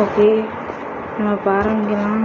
Okay, நம்ம இப்போ ஆரம்பிக்கலாம்.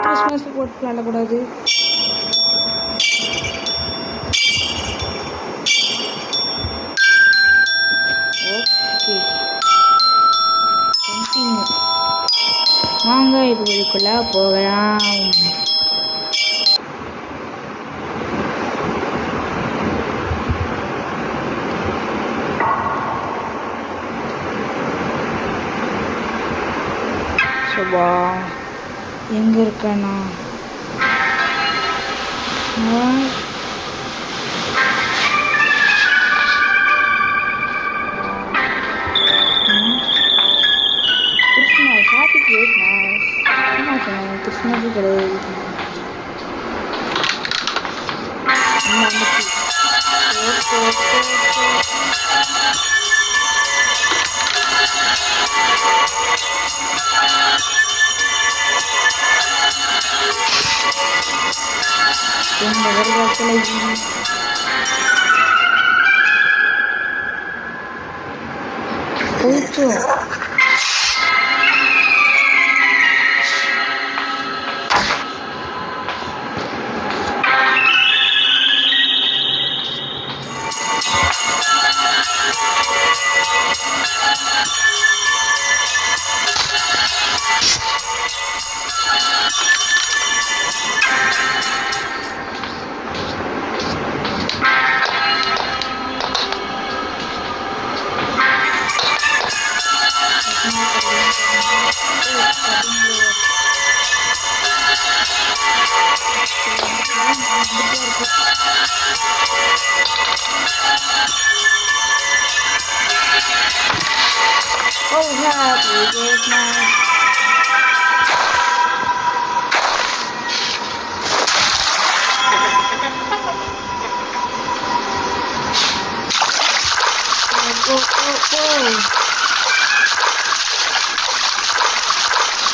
கிறிஸ்மஸ் போட்டு விளாடக்கூடாது. Okay, continue. வாங்க இப்போ இதுக்குள்ள போகலாம். சுபா எங்க இருக்கேண்ணா? Christmas, happy Christmas. என்ன சொன்னாங்க? கிறிஸ்மஸே கிடையாது. எங்க வருடத்தில் போயிட்டு happy Christmas.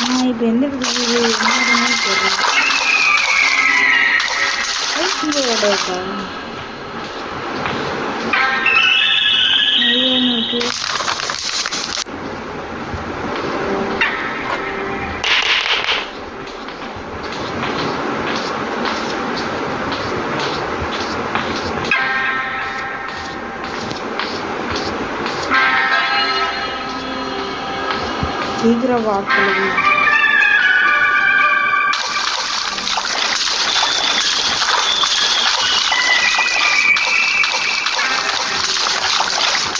நான் இப்போ எந்த வீடியோ என்னன்னு தெரியல. இங்கே வேலை இருக்கா? ஐயோ, சீக்கிரம் வாக்களி.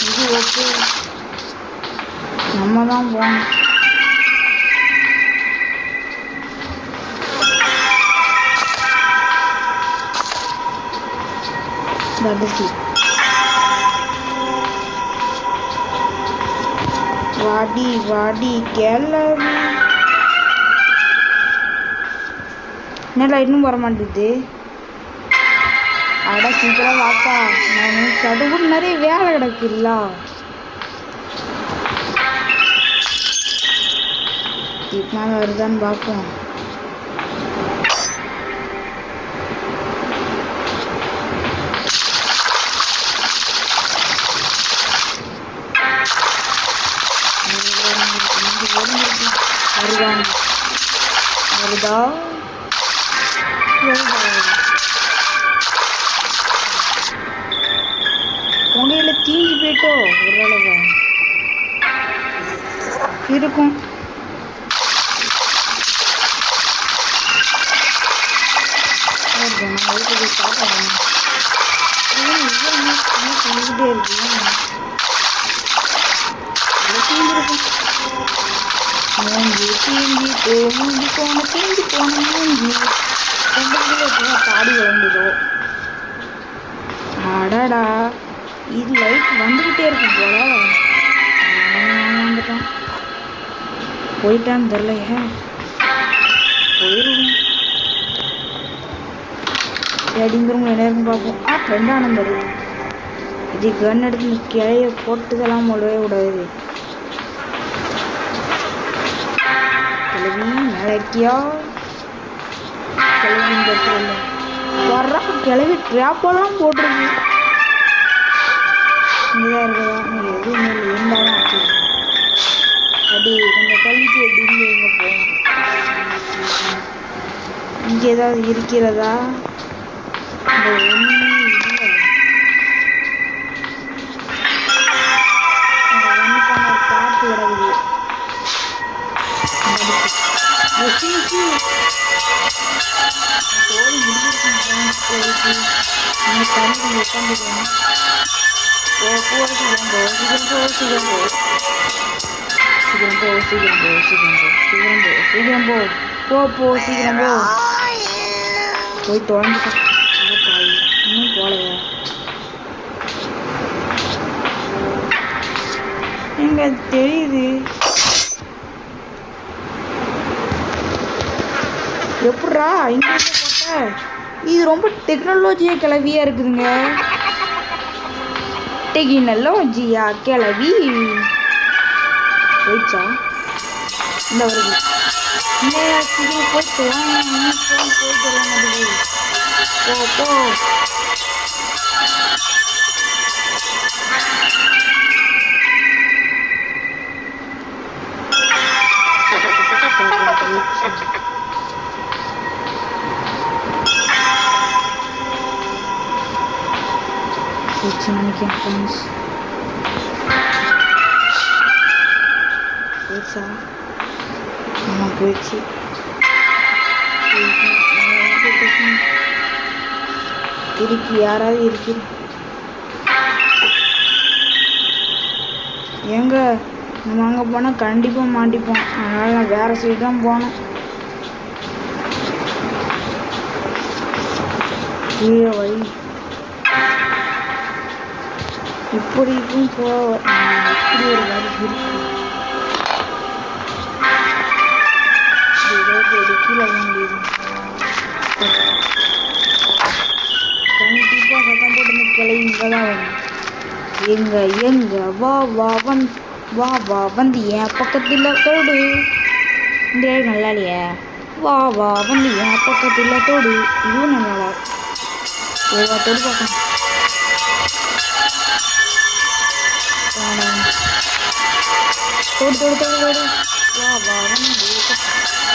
இது ஓகே, நம்ம தான் போகணும். தடுத்து வாடி வாடி கிளம்பி. என்னடா இன்னும் வர மாட்டேங்குது? அட சீக்கிரம் வாப்பா, நான் கடுகு நிறைய வேலை கிடக்குல்ல. இப்போ வருதான்னு பார்ப்போம். வருதா? உங்கையில தீஞ்சு போயிட்டோ ஓரளவு இருக்கும். சொல்லிக்கிட்டே இருக்கு. மூஞ்சி தீஞ்சி மூஞ்சி போன தீஞ்சி போன மூஞ்சி தாடி வந்துதோ. அடடா, இது லைட் வந்துக்கிட்டே இருக்கும் போல. வந்துட்டான், போயிட்டான்னு தெரிலையே. போயிடுவோம். அப்படிங்கிறவங்க என்ன இருக்குன்னு பார்ப்போம். ஃப்ரெண்டாக நம்பரு இது கன் எடுத்து கிளைய போட்டுதெல்லாம் போடவே கூடாது. கிளவி மேலே இருக்கியா? கிளவி இந்த இடத்துல வர்ற கிளவி ட்ராப்பெல்லாம் போட்டுருக்கு. இங்கேதான் இருக்குதா? நீங்கள் எதுவுமே இல்லை, இருந்தாலும் ஆச்சு. அப்படி கொஞ்சம் கல்விக்கு எப்படின்னு எங்கே போகும்? இங்கே ஏதாவது இருக்கிறதா? இந்த ஒன்றுமே இல்லை. இந்த ஒன்றுக்கான ஒரு காற்று கிடக்குது. தோழி முடிஞ்சிருக்கேன். நம்ம தண்ணி உட்காந்துருக்கோம். சீக்கிரம் போ, சீக்கிரம் போ, சீக்கிரம் போ, சீக்கிரம் போ, சீக்கிரம் போ, சீக்கிரம் போ, சீக்கிரம் போ, சீக்கிரம் போ, போ போ, சீக்கிரம் போ. போய் தொலைஞ்சிட்டேன். இன்னும் போலையா? எங்க தெரியுது? எப்படா இங்கே போட்ட? இது ரொம்ப டெக்னாலஜியா கிளவியா இருக்குதுங்க. டெக்னாலஜியா கிளவி போயிடுச்சா? இந்த வருது. சீக்கிரம் போய் போயிட்டு வர மாட்டேங்குது. போ போ. நினைக்கிறேன் ஃப்ரெண்ட்ஸ். போயிடுச்சா? ஆமாம் போயிடுச்சு. இருக்கு, யாராவது இருக்கு? ஏங்க நம்ம அங்கே போனால் கண்டிப்பாக மாட்டிப்போம். அதனால் நான் வேறு சைடு தான் போனோம். கீழே வழி இப்படிக்கும் இப்படி ஒரு வழி இருக்கு. கீழே முடியுது. கண்டிப்பாக சத்தம் போட்டு கிளை இங்கே தான் வேணும். எங்க எங்க வா வா வா வா வந்து என் பக்கத்தில் தோடு. இந்த நல்லா இல்லையா? வா வா வந்து என் பக்கத்தில் தோடு. இதுவும் நல்லா ஒவ்வொரு தோடு பார்க்கலாம். தோடு தோடு தோடு தோடு. வா வா வந்து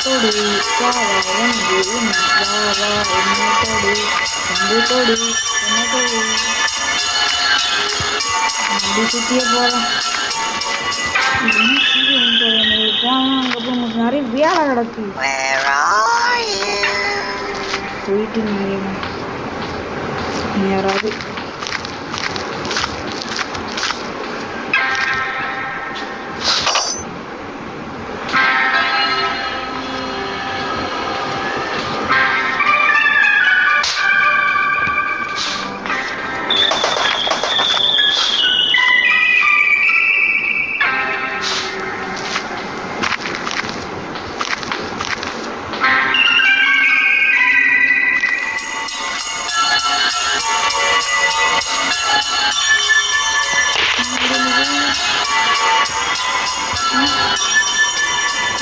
தோடு. வா வா வந்து வா வா என்ன தோடு. வந்து தோடு என்ன தோடு. அப்படி சுற்றியே போகிறோம். போனால் அங்கே போய் உங்களுக்கு நிறைய வேலை கிடக்கு. போயிட்டு யாராவது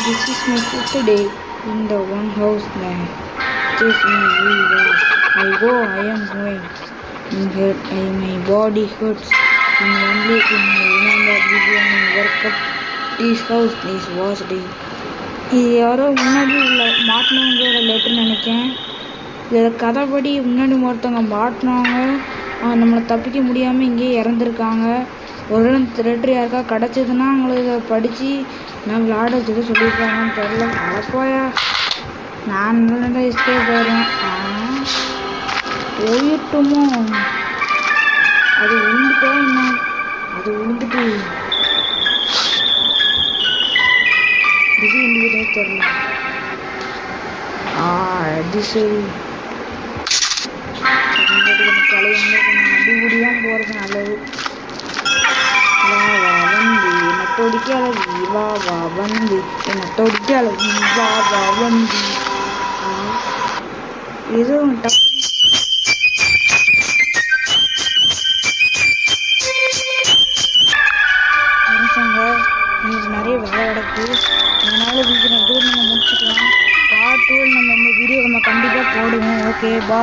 This is my food today in the one house man. Just me, I go, I am going. My body hurts. And only in I remember before my work up. This house is was day. இது யாரோ முன்னாடி உள்ள மாட்டினவங்களோட letter நினைக்கிறேன். இதில் கதைப்படி முன்னாடி ஒருத்தவங்க மாட்டினவங்க நம்மளை தப்பிக்க முடியாமல் இங்கேயே இறந்துருக்காங்க. ஒரு லெட்டர் யாருக்கா கிடச்சிதுன்னா அவங்களுக்கு இதை படித்து நான் விளையாடுறதுக்கு சொல்லியிருக்காங்கன்னு தெரில. அழப்போயா, நான் நல்லா எஸ்கேப் போயிடுவேன். போயிட்டுமோ? அது விழுந்துட்டா என்ன? அது விழுந்துட்டு இது எங்களுக்கு தெரில. அது சரி. கிளவி வந்திருக்கேன் அடி குடிதான் போகிறது நல்லது. வா வா வந்து என்னை தொடிக்க அழகி, வா வா வந்து என்னை தொடிக்க அழகி, வா வா வந்து ஏதோ இன்னைக்கு நிறைய வேலை கிடக்கு, அதனால வீட்டில் இதோடு நம்ம முடிச்சுக்கலாம். பார்ட் 2 நம்ம இந்த வீடியோ நம்ம கண்டிப்பாக போடுவோம். ஓகே பா.